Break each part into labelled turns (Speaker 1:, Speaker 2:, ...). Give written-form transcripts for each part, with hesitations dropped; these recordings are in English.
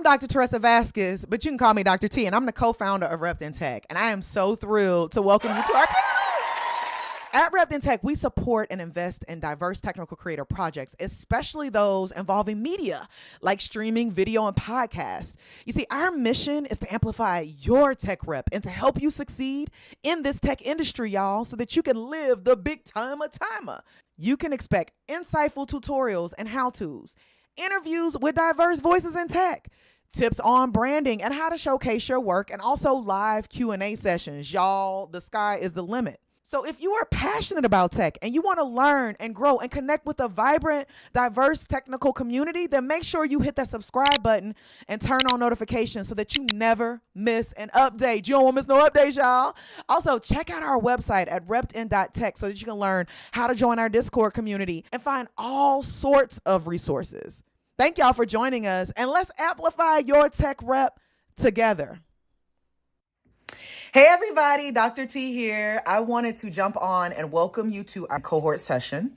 Speaker 1: I'm Dr. Teresa Vasquez, but you can call me Dr. T, and I'm the co-founder of Rept in Tech, and I am so thrilled to welcome you to our channel. At Rept in Tech, we support and invest in diverse technical creator projects, especially those involving media, like streaming, video, and podcasts. You see, our mission is to amplify your tech rep and to help you succeed in this tech industry, y'all, so that you can live the big timer. You can expect insightful tutorials and how-tos, interviews with diverse voices in tech, tips on branding and how to showcase your work, and also live Q&A sessions. Y'all, the sky is the limit. So if you are passionate about tech and you want to learn and grow and connect with a vibrant, diverse technical community, then make sure you hit that subscribe button and turn on notifications so that you never miss an update. You don't want to miss no updates, y'all. Also, check out our website at reptin.tech so that you can learn how to join our Discord community and find all sorts of resources. Thank y'all for joining us, and let's amplify your tech rep together. Hey everybody, Dr. T here. I wanted to jump on and welcome you to our cohort session.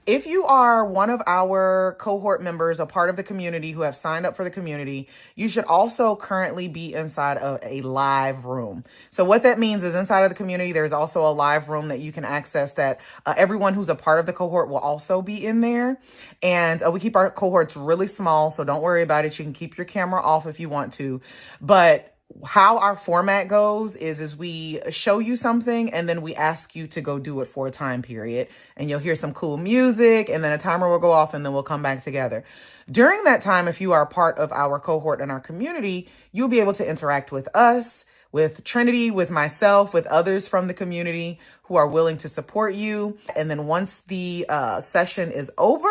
Speaker 1: If you are one of our cohort members, a part of the community who have signed up for the community, you should also currently be inside of a live room. So what that means is inside of the community, there's also a live room that you can access that everyone who's a part of the cohort will also be in there. And we keep our cohorts really small, so don't worry about it. You can keep your camera off if you want to, but how our format goes is we show you something and then we ask you to go do it for a time period, and you'll hear some cool music and then a timer will go off and then we'll come back together. During that time, if you are a part of our cohort and our community, you'll be able to interact with us, with Trinity, with myself, with others from the community who are willing to support you. And then once the session is over,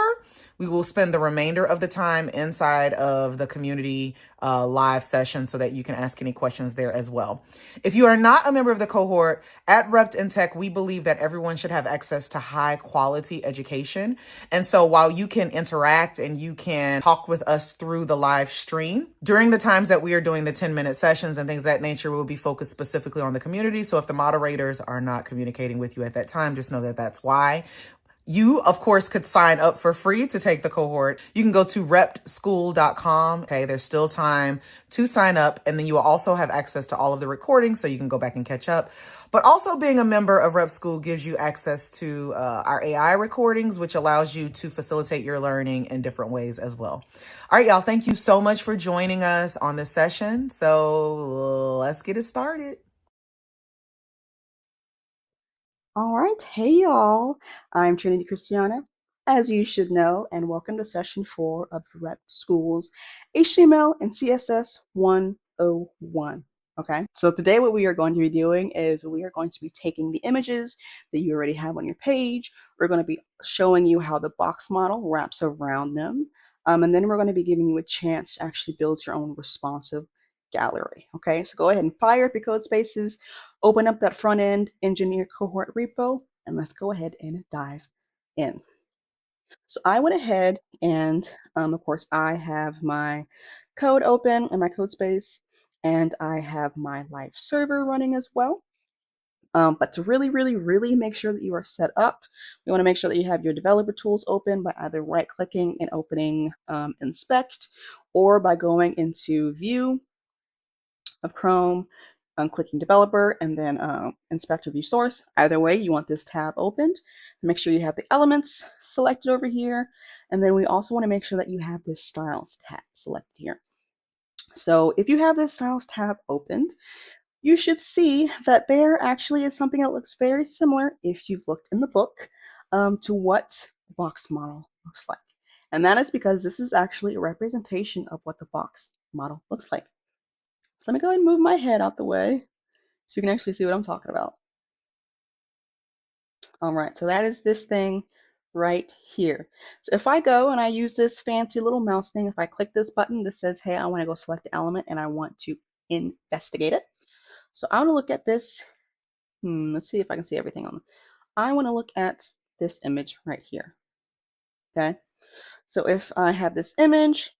Speaker 1: we will spend the remainder of the time inside of the community live session so that you can ask any questions there as well. If you are not a member of the cohort, at Rept in Tech, we believe that everyone should have access to high quality education. And so while you can interact and you can talk with us through the live stream, during the times that we are doing the 10-minute sessions and things of that nature, we'll be focused specifically on the community. So if the moderators are not communicating with you at that time, just know that that's why. You, of course, could sign up for free to take the cohort. You can go to repschool.com. Okay, there's still time to sign up. And then you will also have access to all of the recordings so you can go back and catch up. But also being a member of Rep School gives you access to our AI recordings, which allows you to facilitate your learning in different ways as well. All right, y'all, thank you so much for joining us on this session. So let's get it started.
Speaker 2: All right, hey y'all, I'm Trinity Christiana, as you should know, and welcome to session 4 of Rep School's HTML and CSS 101. Okay, so today what we are going to be doing is we are going to be taking the images that you already have on your page. We're going to be showing you how the box model wraps around them, and then we're going to be giving you a chance to actually build your own responsive gallery. Okay, so go ahead and fire up your code spaces, open up that front end engineer cohort repo, and let's go ahead and dive in. So I went ahead and of course I have my code open in my code space, and I have my live server running as well. But to really make sure that you are set up, you want to make sure that you have your developer tools open by either right clicking and opening inspect, or by going into view of Chrome, clicking developer, and then inspect view source. Either way, you want this tab opened. Make sure you have the elements selected over here. And then we also want to make sure that you have this styles tab selected here. So if you have this styles tab opened, you should see that there actually is something that looks very similar, if you've looked in the book, to what the box model looks like. And that is because this is actually a representation of what the box model looks like. So let me go ahead and move my head out the way so you can actually see what I'm talking about. All right, so that is this thing right here. So if I go and I use this fancy little mouse thing, if I click this button, this says, hey, I want to go select the element and I want to investigate it. So I want to look at this. Let's see if I can see everything on. I want to look at this image right here. Okay, so if I have this image,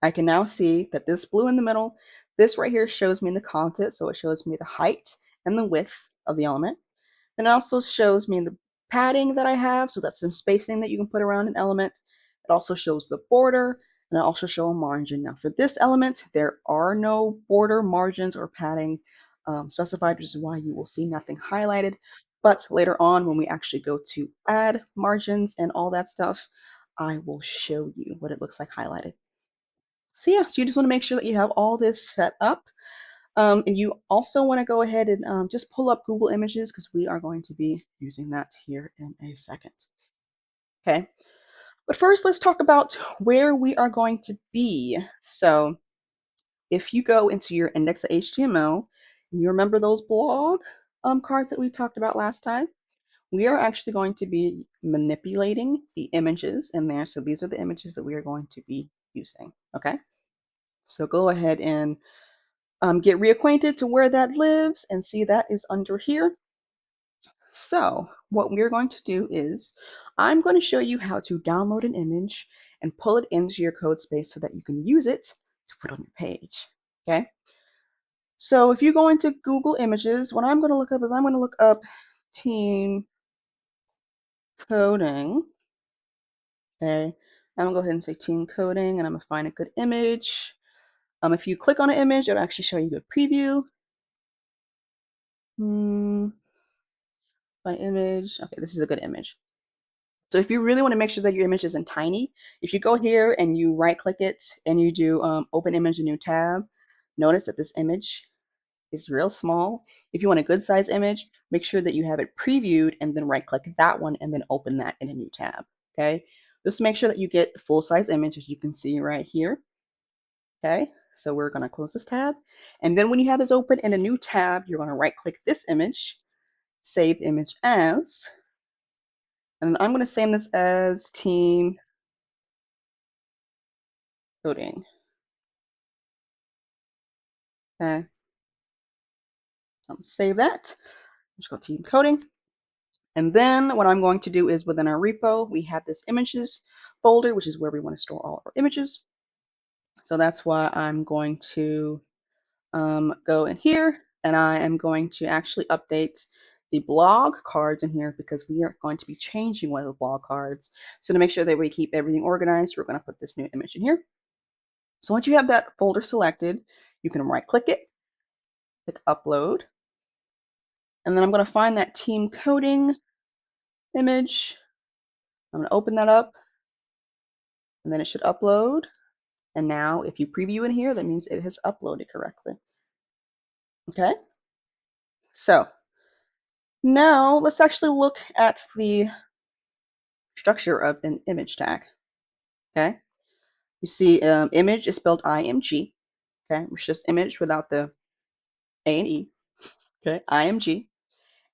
Speaker 2: I can now see that this blue in the middle, this right here shows me the content, so it shows me the height and the width of the element. And it also shows me the padding that I have, so that's some spacing that you can put around an element. It also shows the border, and I'll also show a margin. Now for this element, there are no border margins or padding specified, which is why you will see nothing highlighted. But later on, when we actually go to add margins and all that stuff, I will show you what it looks like highlighted. So yeah, so you just want to make sure that you have all this set up. And you also want to go ahead and just pull up Google Images because we are going to be using that here in a second. Okay, but first let's talk about where we are going to be. So if you go into your index.html, and you remember those blog cards that we talked about last time, we are actually going to be manipulating the images in there. So these are the images that we are going to be using. Okay, so go ahead and get reacquainted to where that lives and see that is under here. So what we're going to do is I'm going to show you how to download an image and pull it into your Codespace so that you can use it to put on your page. Okay. So if you go into Google Images, what I'm going to look up is I'm going to look up team coding. Okay. I'm going to go ahead and say team coding and I'm going to find a good image. If you click on an image, it'll actually show you a good preview. Find image. Okay, this is a good image. So if you really want to make sure that your image isn't tiny, if you go here and you right click it and you do open image in new tab, notice that this image is real small. If you want a good size image, make sure that you have it previewed and then right click that one and then open that in a new tab. Okay, just make sure that you get full size image, as you can see right here. Okay, so we're going to close this tab. And then when you have this open in a new tab, you're going to right click this image, save image as, and I'm going to save this as team coding. Okay, save that. Just go team coding. And then what I'm going to do is within our repo, we have this images folder, which is where we want to store all of our images. So that's why I'm going to go in here and I am going to actually update the blog cards in here because we are going to be changing one of the blog cards. So to make sure that we keep everything organized, we're going to put this new image in here. So once you have that folder selected, you can right click it, click upload, and then I'm going to find that team coding image. I'm going to open that up and then it should upload. And now if you preview in here, that means it has uploaded correctly. Okay, so now let's actually look at the structure of an image tag. Okay, you see image is spelled IMG. Okay, it's just image without the A and E. Okay, IMG.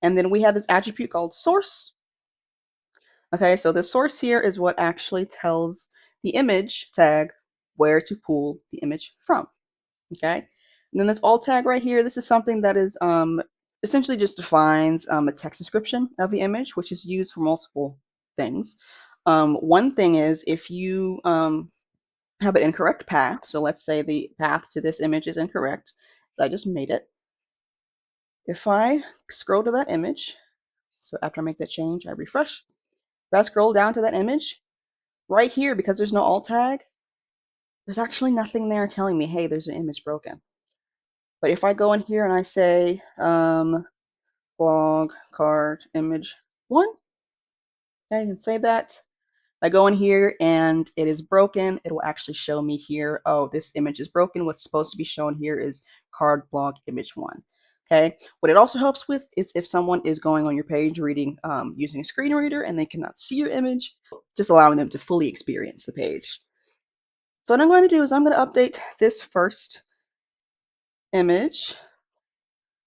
Speaker 2: And then we have this attribute called source. Okay, so the source here is what actually tells the image tag where to pull the image from. Okay, and then this alt tag right here, this is something that is essentially just defines a text description of the image, which is used for multiple things. One thing is if you have an incorrect path, so let's say the path to this image is incorrect, so I just made it. If I scroll to that image, so after I make that change, I refresh. If I scroll down to that image, right here, because there's no alt tag, there's actually nothing there telling me, hey, there's an image broken. But if I go in here and I say blog card image 1, okay, I can save that. I go in here and it is broken, it will actually show me here, oh, this image is broken. What's supposed to be shown here is card blog image 1. Okay, what it also helps with is if someone is going on your page reading using a screen reader and they cannot see your image, just allowing them to fully experience the page. So what I'm going to do is I'm going to update this first image.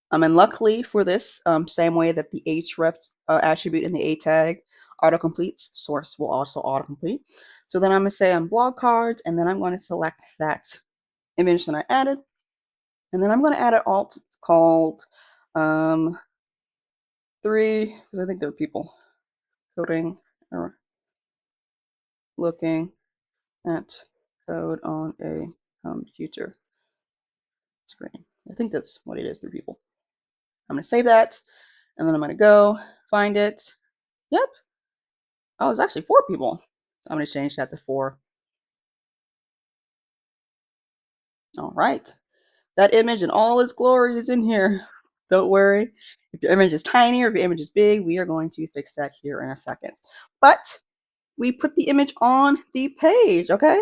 Speaker 2: And luckily for this, same way that the href attribute in the a tag autocompletes, source will also autocomplete. So then I'm going to say on blog cards, and then I'm going to select that image that I added. And then I'm going to add an alt called 3, because I think there are people coding or looking at code on a computer screen. I think that's what it is, 3 people. I'm going to save that, and then I'm going to go find it. Yep. Oh, it's actually 4 people. I'm going to change that to 4. All right. That image in all its glory is in here. Don't worry. If your image is tiny or if your image is big, we are going to fix that here in a second. But we put the image on the page, okay?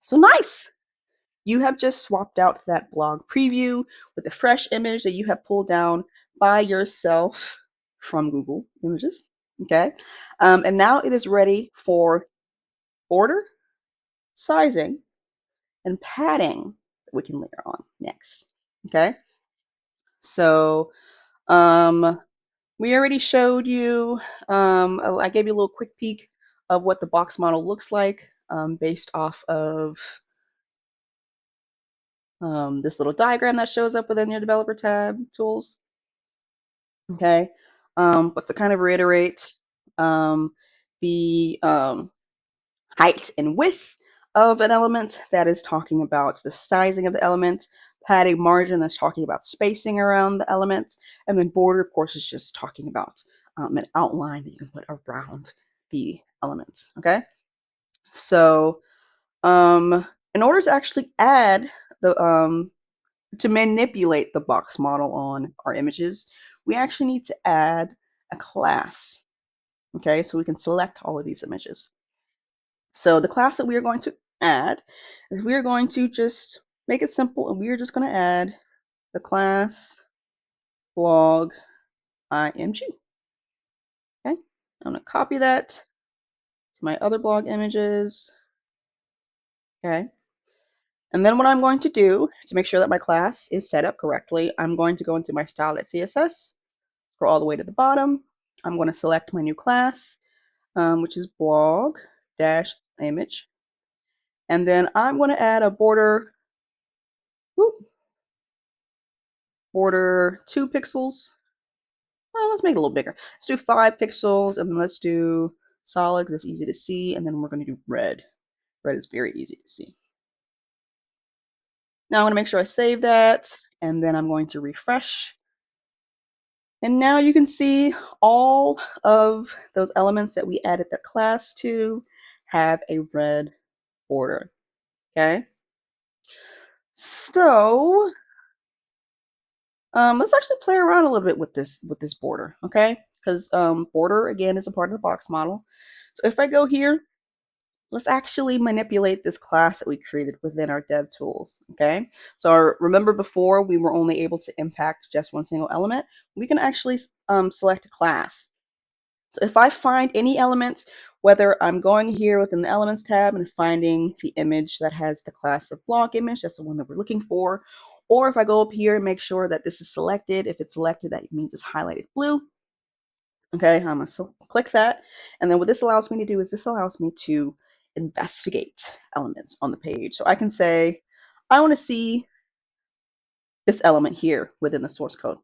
Speaker 2: So nice. You have just swapped out that blog preview with the fresh image that you have pulled down by yourself from Google Images. Okay. And now it is ready for border, sizing, and padding that we can layer on next. Okay. So we already showed you, I gave you a little quick peek of what the box model looks like based off of this little diagram that shows up within your developer tab tools. Okay. But to kind of reiterate, the height and width of an element, that is talking about the sizing of the element. Padding, margin, that's talking about spacing around the element. And then border, of course, is just talking about an outline that you can put around the element. Okay. So in order to actually add the to manipulate the box model on our images, we actually need to add a class. Okay, so we can select all of these images. So the class that we are going to add is we are going to just make it simple, and we are just going to add the class blog img. Okay, I'm going to copy that to my other blog images. Okay, and then what I'm going to do to make sure that my class is set up correctly, I'm going to go into my style.css, scroll all the way to the bottom. I'm going to select my new class, which is blog-image. And then I'm going to add a border, border 2 pixels. Well, let's make it a little bigger. Let's do 5 pixels, and then let's do solid because it's easy to see. And then we're going to do red. Red is very easy to see. Now I'm going to make sure I save that, and then I'm going to refresh. And now you can see all of those elements that we added the class to have a red border. Okay. So let's actually play around a little bit with this border. Okay, because border again is a part of the box model. So if I go here, let's actually manipulate this class that we created within our dev tools. Okay, so remember before we were only able to impact just one single element. We can actually select a class. So if I find any elements, whether I'm going here within the elements tab and finding the image that has the class of block image, that's the one that we're looking for, or if I go up here and make sure that this is selected, if it's selected, that means it's highlighted blue. Okay, I'm going to click that. And then what this allows me to do is this allows me to investigate elements on the page. So I can say, I want to see this element here within the source code.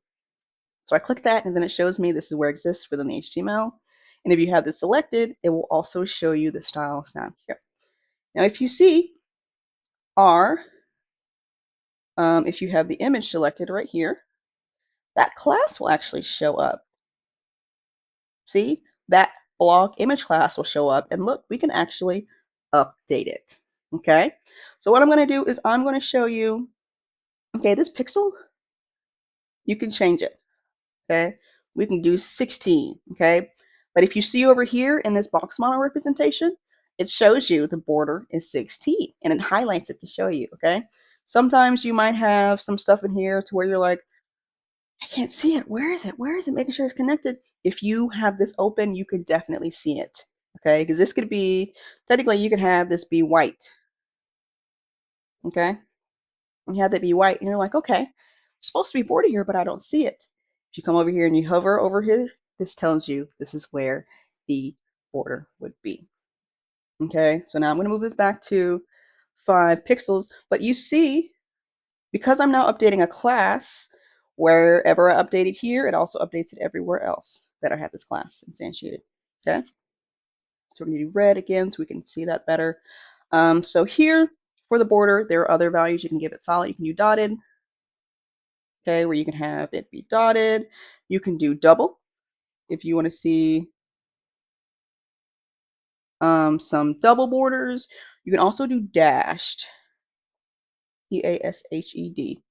Speaker 2: So I click that, and then it shows me this is where it exists within the HTML. And if you have this selected, it will also show you the styles down here. Now, if you see if you have the image selected right here, that class will actually show up. See, that block image class will show up, and look, we can actually update it. Okay, so what I'm going to do is I'm going to show you, okay, this pixel, you can change it. Okay, we can do 16. Okay, but if you see over here in this box model representation, it shows you the border is 16 and it highlights it to show you. Okay, sometimes you might have some stuff in here to where you're like, I can't see it. Where is it? Where is it? Making sure it's connected. If you have this open, you can definitely see it. Okay, because this could be, technically you can have this be white. Okay, and you have that be white, and you're like, okay, it's supposed to be border here, but I don't see it. If you come over here and you hover over here, this tells you this is where the border would be. Okay, so now I'm going to move this back to 5 pixels, but you see, because I'm now updating a class, wherever I update it here, it also updates it everywhere else that I have this class instantiated. Okay, so we're going to do red again so we can see that better. So here for the border, there are other values. You can give it solid, you can do dotted, okay, where you can have it be dotted. You can do double if you want to see some double borders. You can also do dashed, D-A-S-H-E-D.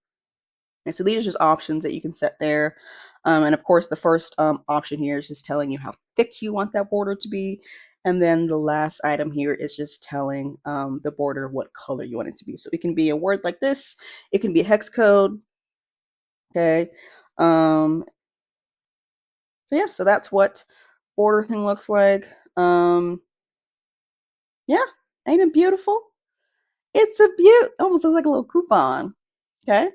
Speaker 2: And so these are just options that you can set there. And of course, the first option here is just telling you how thick you want that border to be. And then the last item here is just telling the border what color you want it to be. So it can be a word like this. It can be a hex code. Okay. So yeah, so that's what border thing looks like. Yeah, ain't it beautiful? It's a almost looks like a little coupon. Okay.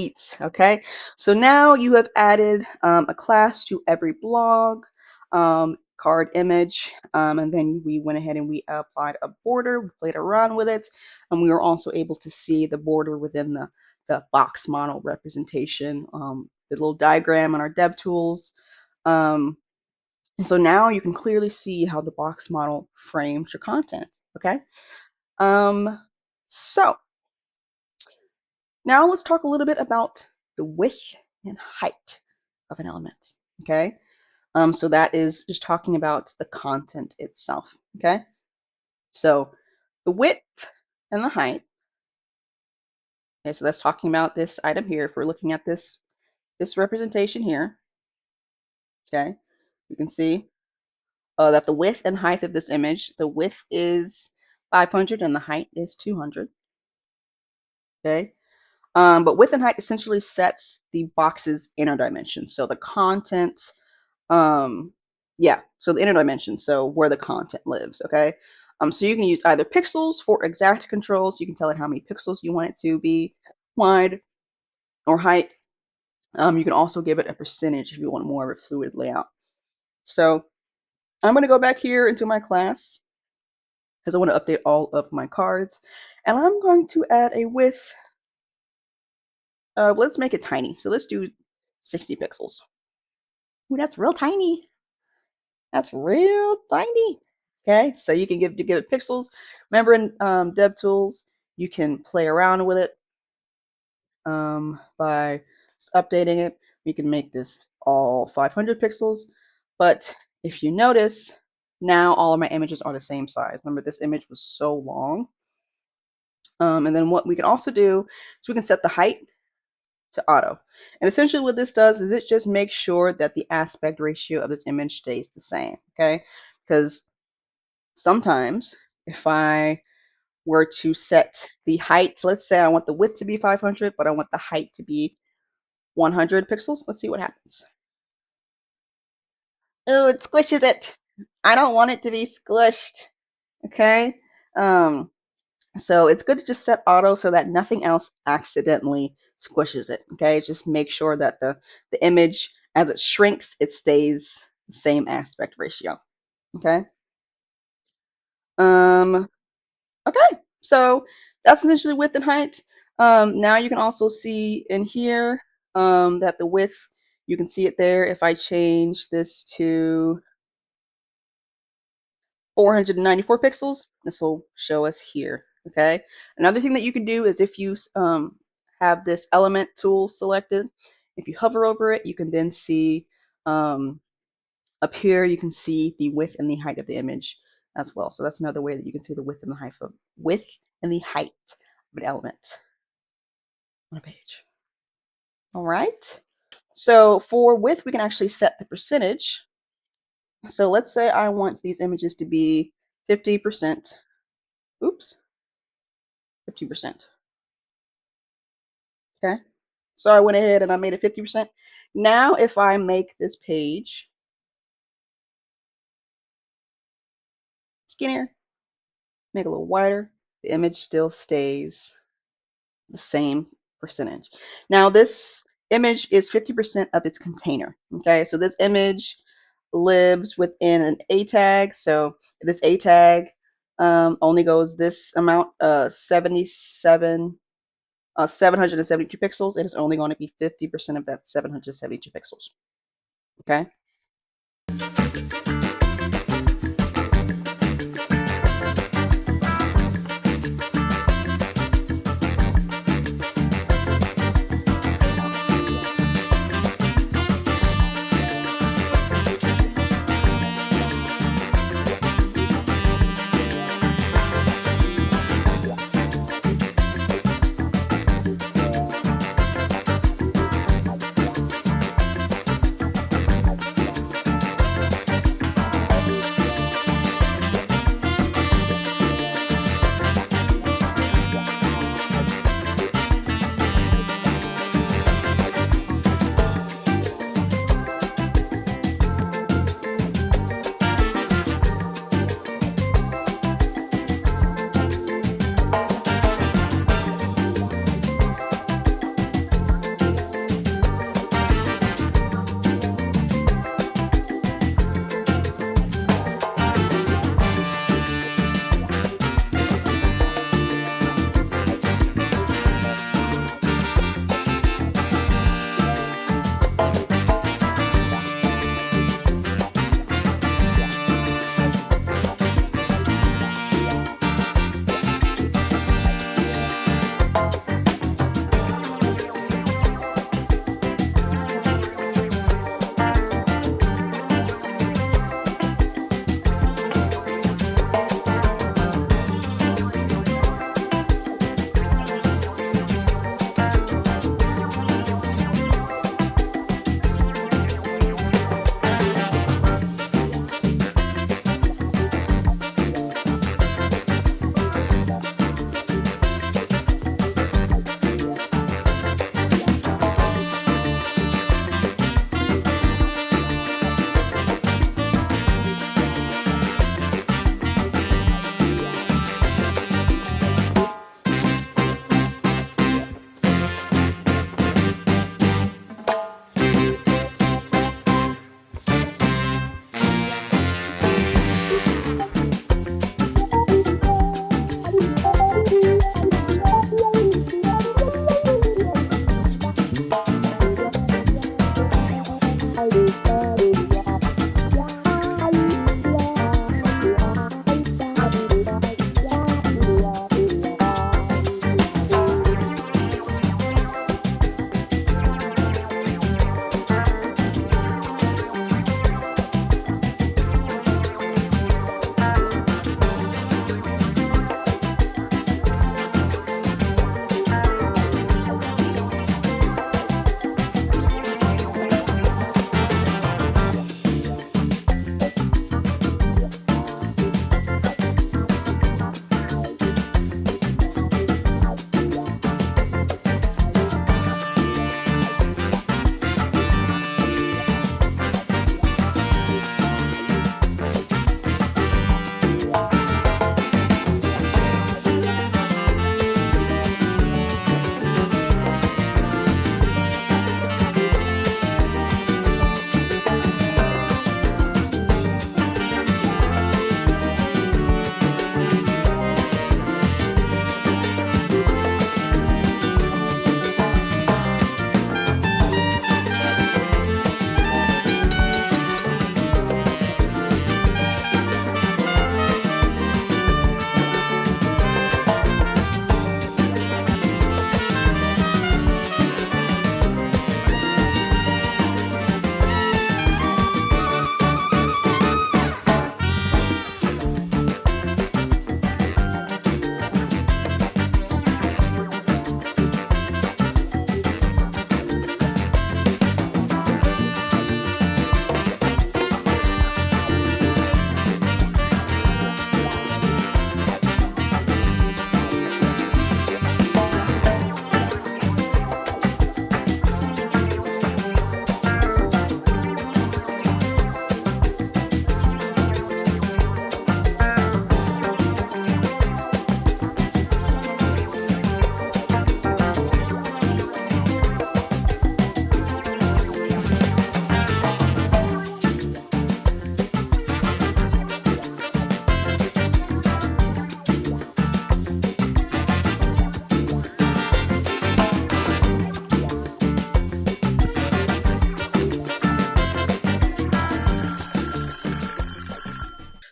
Speaker 2: Sweet. Okay, so now you have added a class to every blog, card image, and then we went ahead and we applied a border. We played around with it, and we were also able to see the border within the box model representation, the little diagram on our dev tools. And so now you can clearly see how the box model frames your content. Okay, so now let's talk a little bit about the width and height of an element. Okay, so that is just talking about the content itself. Okay, so the width and the height. Okay, so that's talking about this item here. If we're looking at this representation here, okay, you can see that the width and height of this image, the width is 500 and the height is 200. Okay, but width and height essentially sets the box's inner dimension. So the content, yeah, so the inner dimension, so where the content lives. Okay, so you can use either pixels for exact controls. You can tell it how many pixels you want it to be wide or height. You can also give it a percentage if you want more of a fluid layout. So I'm going to go back here into my class because I want to update all of my cards. And I'm going to add a width. Let's make it tiny. So let's do 60 pixels. Ooh, that's real tiny. That's real tiny. Okay, so you can give it pixels. Remember in DevTools, you can play around with it by just updating it. We can make this all 500 pixels. But if you notice, now all of my images are the same size. Remember, this image was so long. And then what we can also do is we can set the height to auto. And essentially what this does is it just makes sure that the aspect ratio of this image stays the same, okay? Because sometimes if I were to set the height, let's say I want the width to be 500, but I want the height to be 100 pixels. Let's see what happens. Oh, it squishes it. I don't want it to be squished, okay? So it's good to just set auto so that nothing else accidentally squishes it, okay? Just make sure that the image, as it shrinks, it stays the same aspect ratio, okay? Okay, so that's essentially width and height. Now you can also see in here that the width, you can see it there. If I change this to 494 pixels, this will show us here. Okay. Another thing that you can do is if you have this element tool selected, if you hover over it, you can then see up here, you can see the width and the height of the image as well. So that's another way that you can see the width and the height of an element on a page. All right. So for width, we can actually set the percentage. So let's say I want these images to be 50%. Oops. 50%. Okay. So I went ahead and I made it 50%. Now if I make this page skinnier, make it a little wider, the image still stays the same percentage. Now this image is 50% of its container. Okay, so this image lives within an A tag. So if this A tag only goes this amount, 772 pixels, it is only going to be 50% of that 772 pixels. Okay.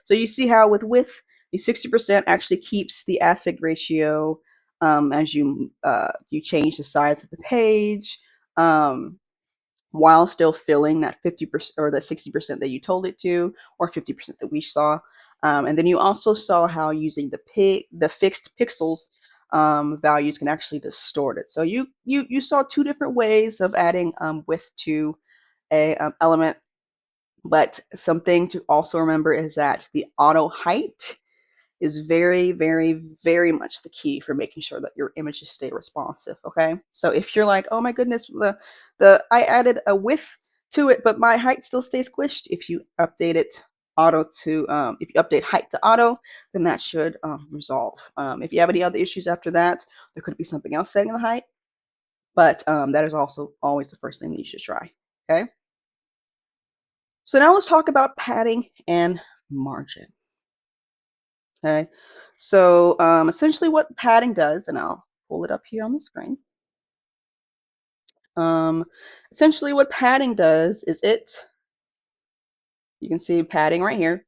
Speaker 2: So you see how with width, the 60% actually keeps the aspect ratio as you change the size of the page, while still filling that 50% or the 60% that you told it to, or 50% that we saw. And then you also saw how using the fixed pixels values can actually distort it. So you saw two different ways of adding width to a element. But something to also remember is that the auto height is very, very, very much the key for making sure that your images stay responsive. Okay, so if you're like, oh my goodness, the I added a width to it, but my height still stays squished. If you update it auto to if you update height to auto, then that should resolve. If you have any other issues after that, there could be something else setting the height, but that is also always the first thing that you should try. Okay, so now let's talk about padding and margin. Okay, so essentially what padding does, and I'll pull it up here on the screen. Essentially what padding does is you can see padding right here.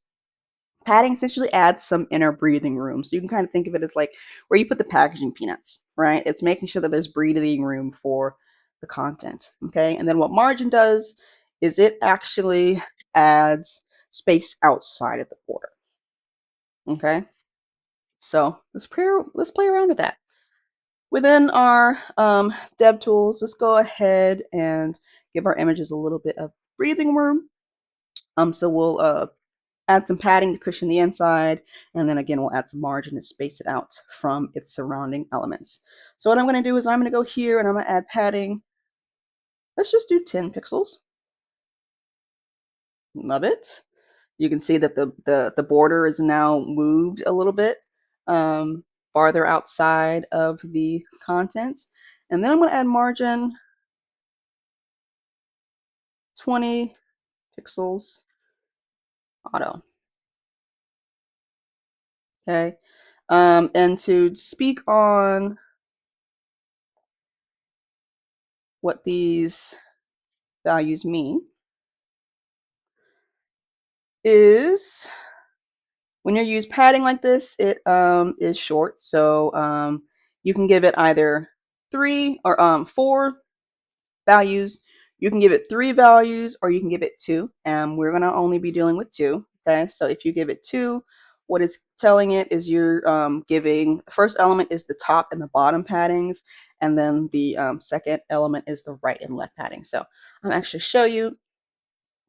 Speaker 2: Padding essentially adds some inner breathing room. So you can kind of think of it as like where you put the packaging peanuts, right? It's making sure that there's breathing room for the content, okay? And then what margin does is it actually adds space outside of the border, okay? So let's play around with that. Within our dev tools, let's go ahead and give our images a little bit of breathing room. So we'll add some padding to cushion the inside, and then again, we'll add some margin to space it out from its surrounding elements. So what I'm going to do is I'm going to go here and I'm going to add padding. Let's just do 10 pixels. Love it. You can see that the border is now moved a little bit farther outside of the content. And then I'm going to add margin 20 pixels auto. Okay. And to speak on what these values mean is when you use padding like this, it is short. So you can give it either 3 or 4 values. You can give it 3 values, or you can give it 2. And we're going to only be dealing with 2. Okay, so if you give it 2, what it's telling it is you're giving the first element is the top and the bottom paddings, and then the second element is the right and left padding. So I'll actually show you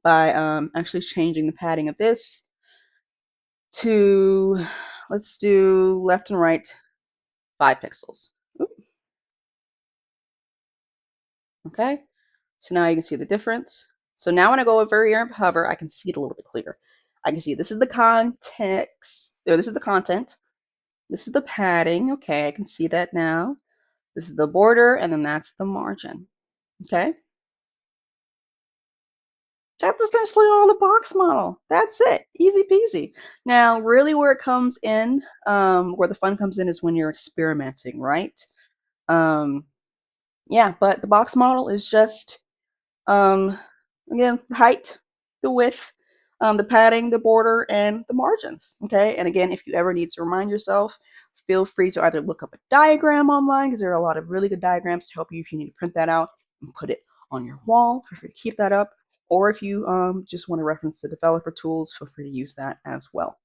Speaker 2: by actually changing the padding of this to, let's do left and right 5 pixels. Oop. Okay, so now you can see the difference. So now when I go over here and hover, I can see it a little bit clearer. I can see this is the context, or this is the content. This is the padding. Okay, I can see that now. This is the border, and then that's the margin. Okay. That's essentially all the box model. That's it. Easy peasy. Now, really where it comes in, where the fun comes in is when you're experimenting, right? Yeah, but the box model is just, again, the height, the width, the padding, the border, and the margins, okay? And again, if you ever need to remind yourself, feel free to either look up a diagram online, because there are a lot of really good diagrams to help you if you need to print that out and put it on your wall. Feel free to keep that up. Or if you just want to reference the developer tools, feel free to use that as well.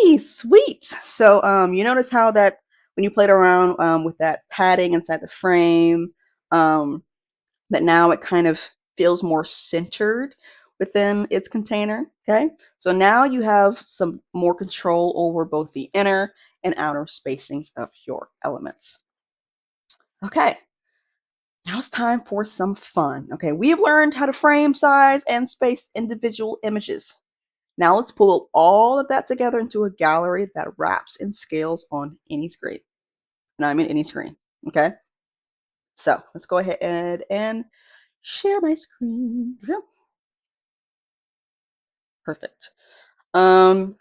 Speaker 2: Alrighty, sweet. So you notice how that when you played around with that padding inside the frame, that now it kind of feels more centered within its container. Okay, so now you have some more control over both the inner and outer spacings of your elements. Okay, now it's time for some fun. Okay, we have learned how to frame, size, and space individual images. Now let's pull all of that together into a gallery that wraps and scales on any screen. And I mean any screen. Okay, so let's go ahead and share my screen. Yeah. Perfect. Um,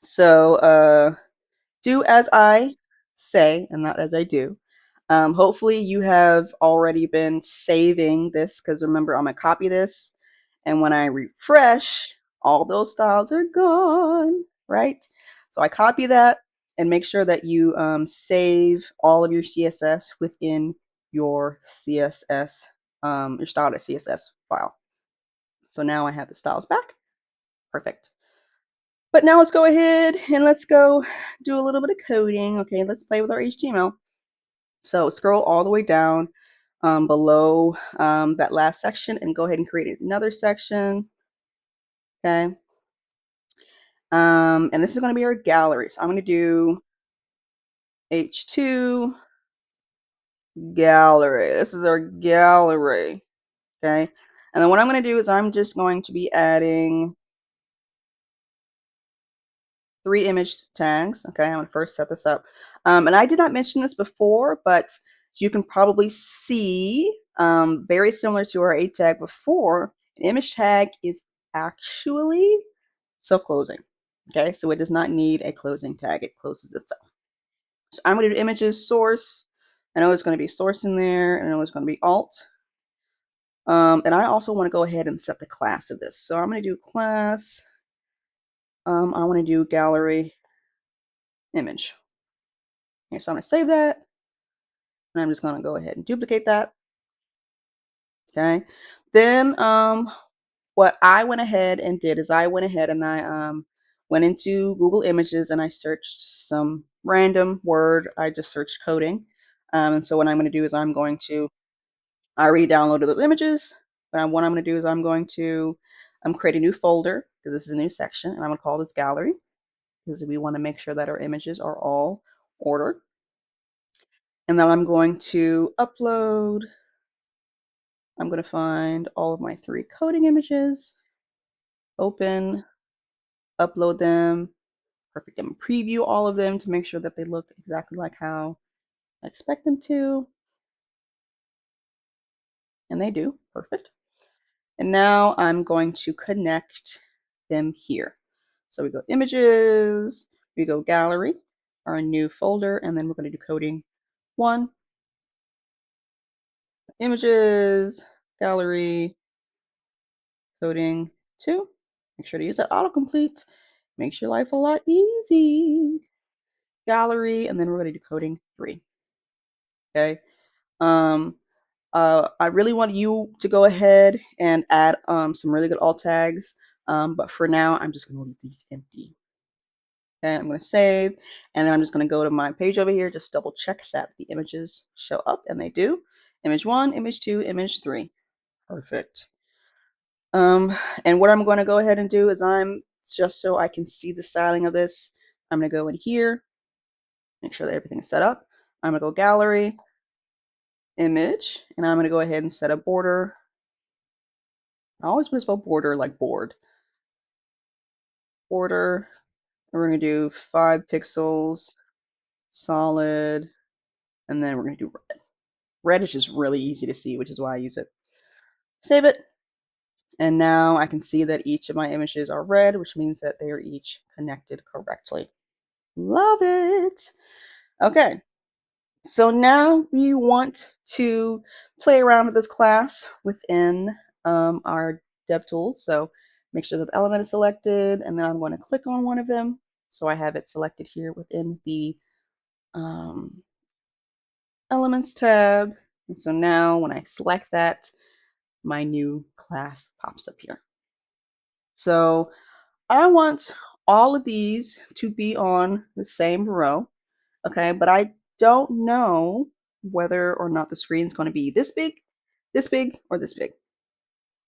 Speaker 2: so do as I say and not as I do. Hopefully you have already been saving this because remember I'm gonna copy this and when I refresh, all those styles are gone, right? So I copy that and make sure that you save all of your CSS within your CSS, your style.css file. So now I have the styles back. Perfect. But now let's go ahead and let's go do a little bit of coding. Okay, let's play with our HTML. So scroll all the way down below that last section and go ahead and create another section. Okay. And this is going to be our gallery. So I'm going to do H2 gallery. This is our gallery. Okay. And then what I'm going to do is I'm just going to be adding 3 image tags. Okay, I'm going to first set this up. And I did not mention this before, but you can probably see very similar to our A tag before, an image tag is actually self-closing. Okay, so it does not need a closing tag. It closes itself. So I'm going to do images source. I know there's going to be source in there, and I know there's going to be alt. And I also want to go ahead and set the class of this. So I'm going to do class. I want to do gallery image. Okay, so I'm going to save that. And I'm just going to go ahead and duplicate that. Okay. Then what I went ahead and did is I went ahead and I went into Google Images and I searched some random word. I just searched coding. And so what I'm going to do is I already downloaded those images. But what I'm going to do is I'm going to create a new folder because this is a new section. And I'm going to call this gallery because we want to make sure that our images are all ordered. And then I'm going to upload. I'm going to find all of my 3 coding images, open, upload them, perfect, and preview all of them to make sure that they look exactly like how I expect them to. And they do, perfect. And now I'm going to connect them here. So we go images, we go gallery, our new folder, and then we're going to do coding 1, images, gallery, coding 2. Make sure to use that autocomplete. Makes your life a lot easy. Gallery, and then we're going to do coding 3. Okay. I really want you to go ahead and add some really good alt tags. But for now, I'm just going to leave these empty. Okay, I'm going to save, and then I'm just going to go to my page over here, just double check that the images show up, and they do. Image 1, image 2, image 3. Perfect. And what I'm going to go ahead and do is just so I can see the styling of this, I'm going to go in here, make sure that everything is set up. I'm going to go gallery, image, and I'm going to go ahead and set a border. I always want to spell border like board. Border, and we're going to do 5 pixels, solid, and then we're going to do red. Red is just really easy to see, which is why I use it. Save it. And now I can see that each of my images are red, which means that they are each connected correctly. Love it. Okay. So now we want to play around with this class within our DevTools. So make sure that the element is selected, and then I'm going to click on one of them. So I have it selected here within the Elements tab. And so now when I select that, my new class pops up here. So I want all of these to be on the same row, okay? But I don't know whether or not the screen's going to be this big, or this big.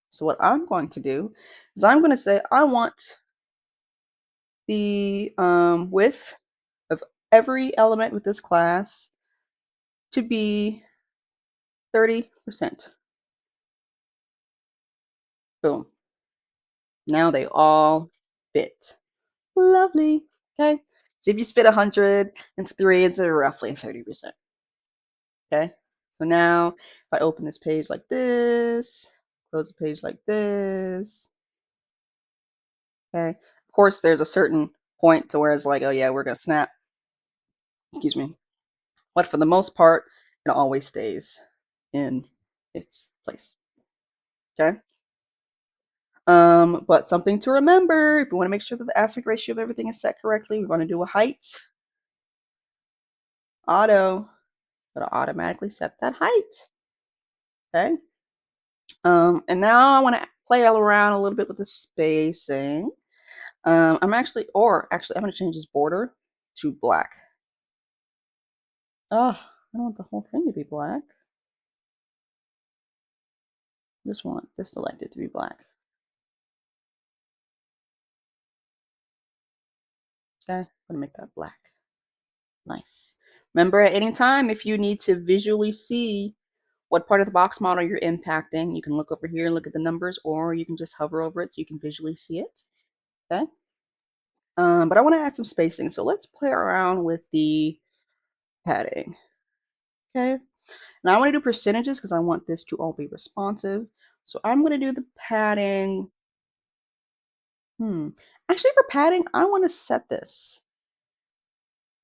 Speaker 2: So what I'm going to do is I'm going to say I want the width of every element with this class to be 30%. Boom. Now they all fit. Lovely. Okay. So if you spit 100 into 3, it's roughly 30%. Okay. So now if I open this page like this, close the page like this. Okay. Of course, there's a certain point to where it's like, oh yeah, we're going to snap. Excuse me. But for the most part, it always stays in its place. Okay. But something to remember, if you want to make sure that the aspect ratio of everything is set correctly, we're going to do a height. It'll automatically set that height. Okay. And now I want to play around a little bit with the spacing. I'm going to change this border to black. Oh, I don't want the whole thing to be black. I just want this selected to be black. Okay, I'm gonna make that black. Nice. Remember, at any time, if you need to visually see what part of the box model you're impacting, you can look over here and look at the numbers, or you can just hover over it so you can visually see it. Okay. But I want to add some spacing, so let's play around with the padding. Okay. Now I want to do percentages because I want this to all be responsive. So I'm going to do the padding. Actually, for padding, I want to set this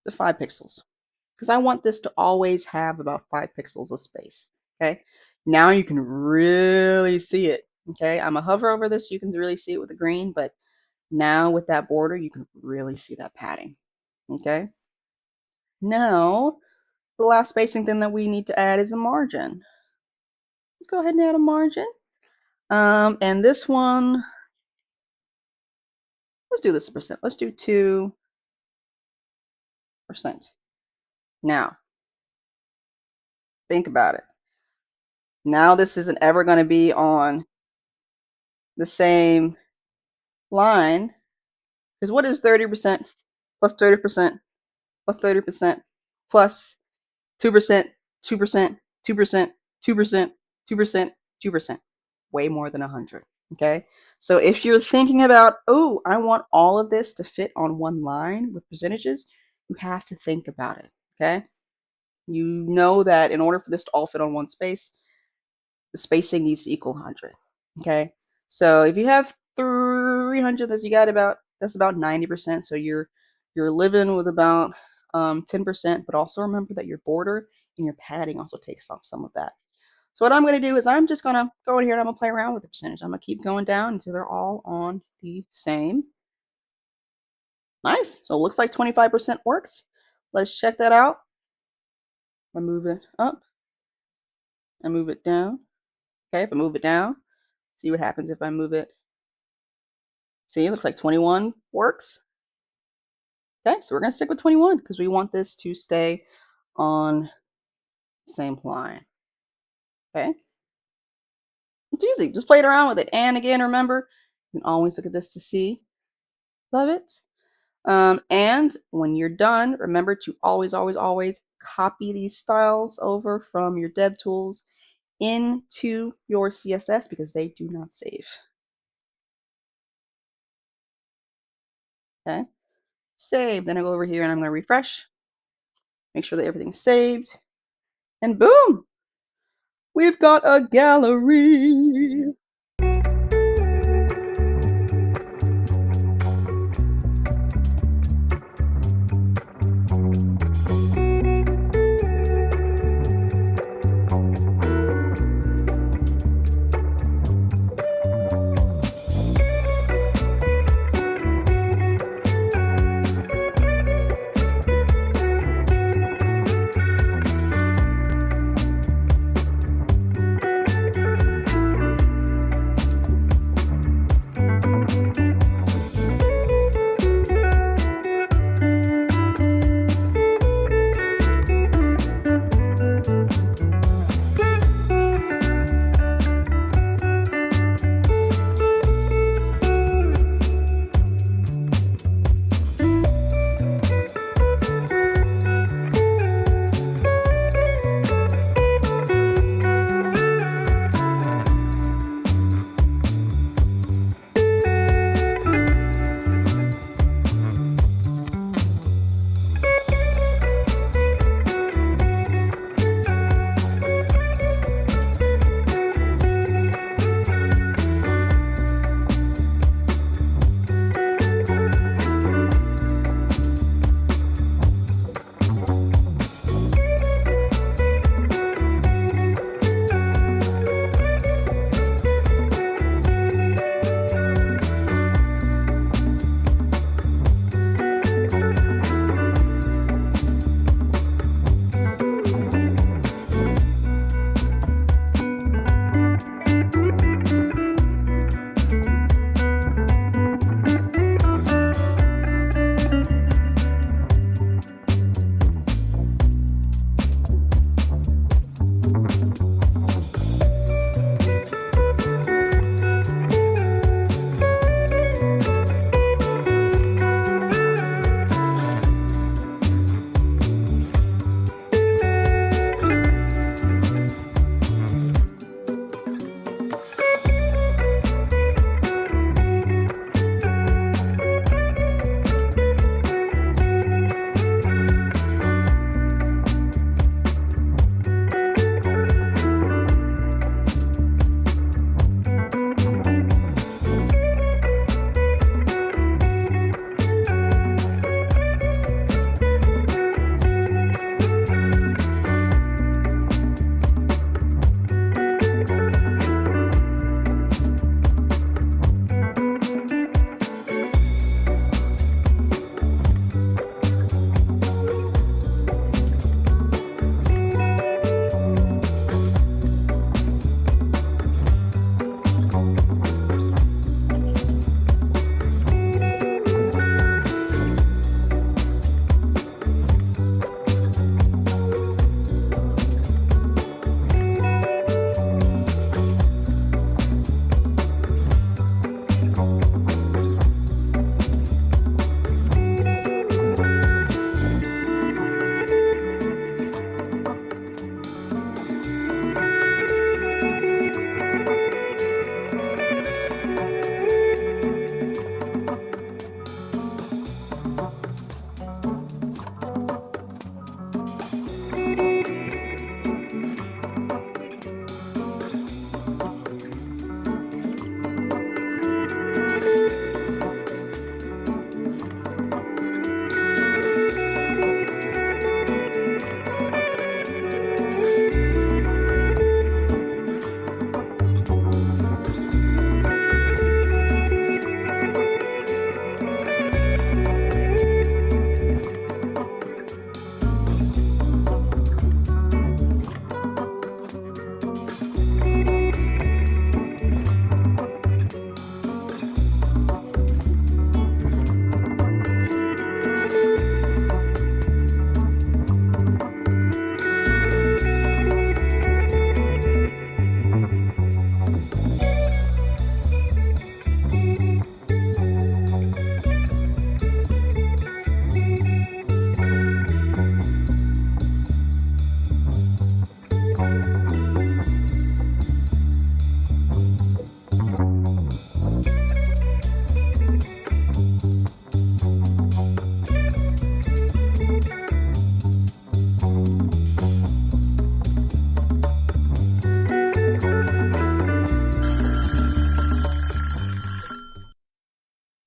Speaker 2: to 5 pixels because I want this to always have about 5 pixels of space. Okay. Now you can really see it. Okay. I'm going to hover over this so you can really see it with the green, but now with that border, you can really see that padding. Okay. Now, the last spacing thing that we need to add is a margin. Let's go ahead and add a margin. And this one, let's do this a percent. Let's do 2%. Now, think about it. Now this isn't ever going to be on the same line. Because what is 30% plus 30% plus 30% plus 2%, 2%, 2%, 2%, 2%, 2%? Way more than 100. Okay. So if you're thinking about, oh, I want all of this to fit on one line with percentages, you have to think about it. Okay. You know that in order for this to all fit on one space, the spacing needs to equal 100. Okay. So if you have 300, that's about 90%. So you're living with about 10%, but also remember that your border and your padding also takes off some of that. So what I'm going to do is I'm just going to go in here and I'm going to play around with the percentage. I'm going to keep going down until they're all on the same. Nice. So it looks like 25% works. Let's check that out. I move it up. I move it down. Okay, if I move it down, see what happens if I move it. See, it looks like 21 works. Okay, so we're going to stick with 21 because we want this to stay on the same line. Okay. It's easy. Just play it around with it. And again, remember, you can always look at this to see. Love it. And when you're done, remember to always, always, always copy these styles over from your dev tools into your CSS because they do not save. Okay. Save. Then I go over here and I'm going to refresh. Make sure that everything's saved. And boom! We've got a gallery.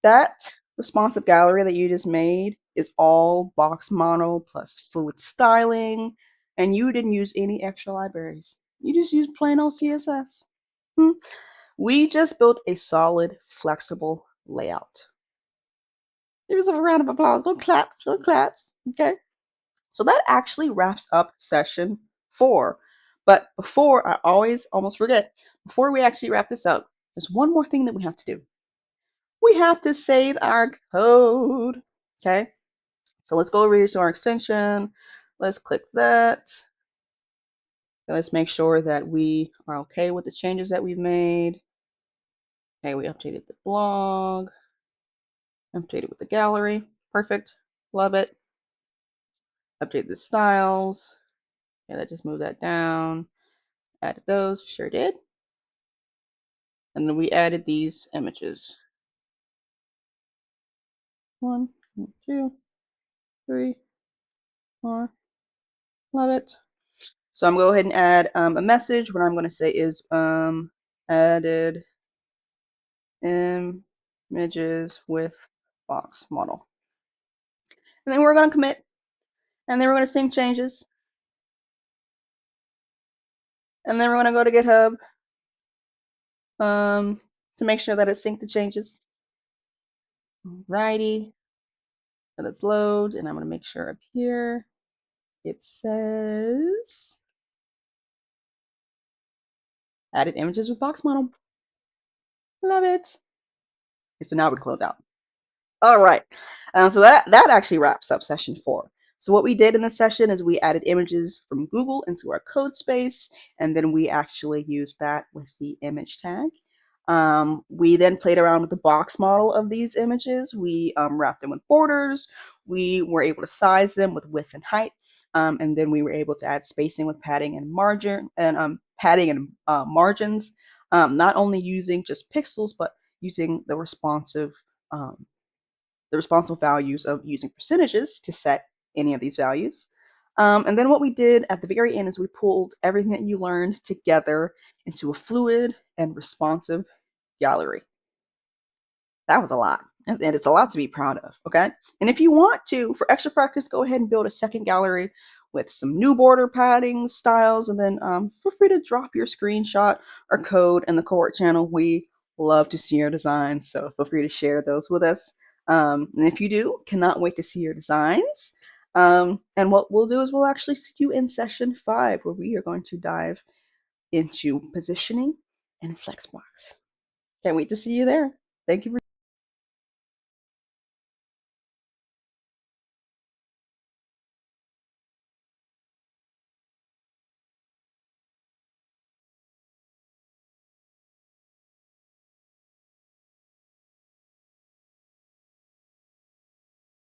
Speaker 2: that responsive gallery that you just made is all box model plus fluid styling, and you didn't use any extra libraries. You just used plain old CSS. We just built a solid, flexible layout. Give yourself a round of applause. Don't claps, don't claps. Okay. So that actually wraps up session 4. But before, I always almost forget, before we actually wrap this up, there's one more thing that we have to do. We have to save our code. Okay. So let's go over here to our extension. Let's click that. And let's make sure that we are okay with the changes that we've made. Okay, we updated the blog. Updated with the gallery. Perfect. Love it. Update the styles. Okay, let's just move that down. Added those. Sure did. And then we added these images. 1, 2, 3, 4. Love it. So I'm going to go ahead and add a message. What I'm going to say is added images with box model. And then we're going to commit. And then we're going to sync changes. And then we're going to go to GitHub to make sure that it synced the changes. Alrighty. So let's load. And I'm going to make sure up here it says added images with box model. Love it. Okay, so now we close out. All right. So that actually wraps up session 4. So what we did in this session is we added images from Google into our Codespace, and then we actually used that with the image tag. We then played around with the box model of these images. We wrapped them with borders. We were able to size them with width and height, and then we were able to add spacing with padding and margin and margins. Not only using just pixels, but using the responsive values of using percentages to set any of these values. And then what we did at the very end is we pulled everything that you learned together into a fluid and responsive gallery. That was a lot, and it's a lot to be proud of, okay? And if you want to, for extra practice, go ahead and build a second gallery with some new border padding styles, and then feel free to drop your screenshot or code in the cohort channel. We love to see your designs, so feel free to share those with us. And if you do, cannot wait to see your designs. And what we'll do is we'll actually see you in session 5, where we are going to dive into positioning and Flexbox. Can't wait to see you there. Thank you for